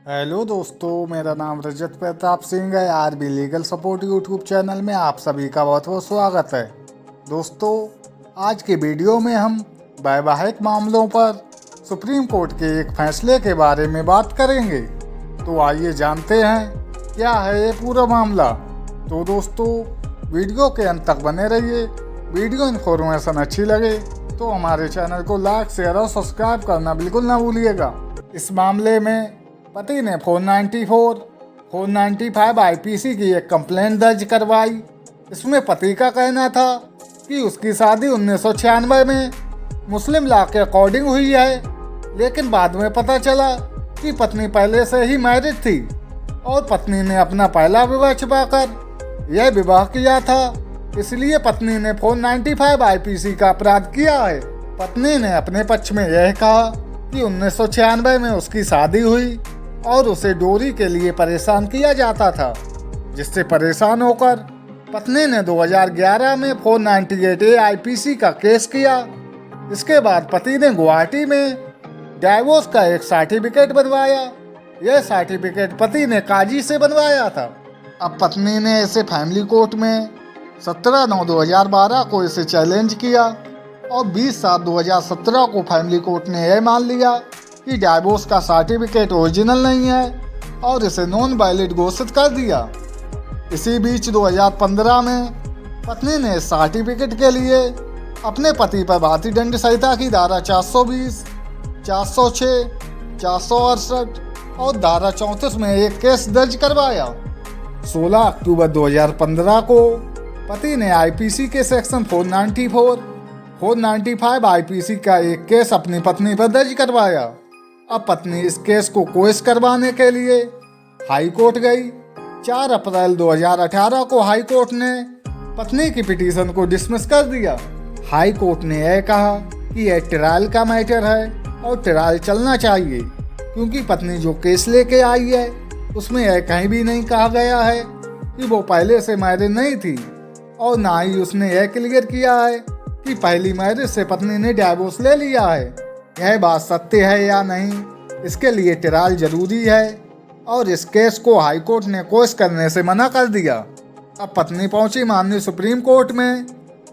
Hello दोस्तों, मेरा नाम रजत प्रताप सिंह है। RB legal support YouTube channel में आप सभी का बहुत बहुत स्वागत है। दोस्तों, आज के वीडियो में हम वैवाहिक मामलों पर सुप्रीम कोर्ट के एक फैसले के बारे में बात करेंगे। तो आइए जानते हैं क्या है ये पूरा मामला। तो दोस्तों, वीडियो के अंत तक बने रहिए। वीडियो इन्फॉर्मेशन अच्छी लगे तो हमारे चैनल को लाइक, शेयर और सब्सक्राइब करना बिल्कुल ना भूलिएगा। इस मामले में पति ने 495 आईपीसी की एक कंप्लेंट दर्ज करवाई। इसमें पति का कहना था कि उसकी शादी 1996 में मुस्लिम लॉ के अकॉर्डिंग हुई है, लेकिन बाद में पता चला कि पत्नी पहले से ही मैरिड थी और पत्नी ने अपना पहला विवाह छिपाकर यह विवाह किया था। इसलिए पत्नी ने 495 आईपीसी का अपराध किया है। पत्नी ने अपने पक्ष में यह कहा कि 1996 में उसकी शादी हुई और उसे डोरी के लिए परेशान किया जाता था, जिससे परेशान होकर पत्नी ने 2011 में 498A आईपीसी का केस किया। इसके बाद पति ने गुवाहाटी में डाइवोर्स का एक सर्टिफिकेट बनवाया। यह सर्टिफिकेट पति ने काजी से बनवाया था। अब पत्नी ने इसे फैमिली कोर्ट में 17/9/2012 को इसे चैलेंज किया और 20/7/2017 को फैमिली कोर्ट ने यह मान लिया कि डाइवोर्स का सर्टिफिकेट ओरिजिनल नहीं है और इसे नॉन वैलिड घोषित कर दिया। इसी बीच 2015 में पत्नी ने इस सर्टिफिकेट के लिए अपने पति पर भारतीय दंड संहिता की धारा 420, 406, 468 और धारा 34 में एक केस दर्ज करवाया। 16 अक्टूबर 2015 को पति ने आईपीसी के सेक्शन 495 आईपीसी का एक केस अपनी पत्नी पर दर्ज करवाया। अब पत्नी इस केस को कोर्स करवाने के लिए हाई कोर्ट गई। 4 अप्रैल 2018 को हाई कोर्ट ने पत्नी की पिटीशन को डिसमिस कर दिया। हाई कोर्ट ने यह कहा कि यह ट्रायल का मैटर है और ट्रायल चलना चाहिए, क्योंकि पत्नी जो केस लेके आई है उसमें यह कहीं भी नहीं कहा गया है कि वो पहले से मैरिड नहीं थी, और ना ही उसने यह क्लियर किया है कि पहली मैरिज से पत्नी ने डाइवोर्स ले लिया है। यह बात सत्य है या नहीं, इसके लिए ट्रायल जरूरी है और इस केस को हाई कोर्ट ने कोर्स करने से मना कर दिया। अब पत्नी पहुंची माननीय सुप्रीम कोर्ट में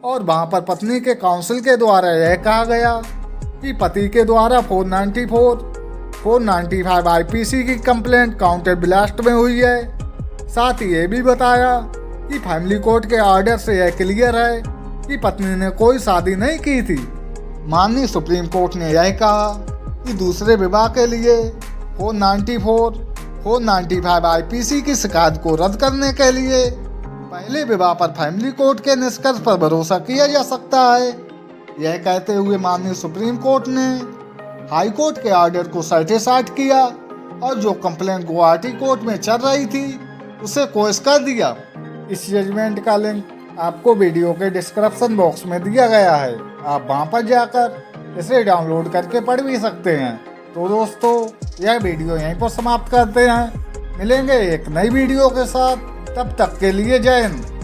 और वहां पर पत्नी के काउंसिल के द्वारा यह कहा गया कि पति के द्वारा 495 आईपीसी की कंप्लेंट काउंटर ब्लास्ट में हुई है। साथ ही ये भी बताया कि फैमिली कोर्ट के ऑर्डर से यह क्लियर है कि पत्नी ने कोई शादी नहीं की थी। माननीय सुप्रीम कोर्ट ने यह कहा कि दूसरे विवाह के लिए 495 आईपीसी की शिकायत को रद्द करने के लिए पहले विवाह पर फैमिली कोर्ट के निष्कर्ष पर भरोसा किया जा सकता है। यह कहते हुए माननीय सुप्रीम कोर्ट ने हाई कोर्ट के ऑर्डर को सर्टिफाइड किया और जो कंप्लेंट गुवाहाटी कोर्ट में चल रही थी उसे कोर्स कर दिया। इस जजमेंट का लिंक आपको वीडियो के डिस्क्रिप्शन बॉक्स में दिया गया है। आप वहां पर जाकर इसे डाउनलोड करके पढ़ भी सकते हैं। तो दोस्तों, यह वीडियो यहीं पर समाप्त करते हैं। मिलेंगे एक नई वीडियो के साथ, तब तक के लिए जय हिंद।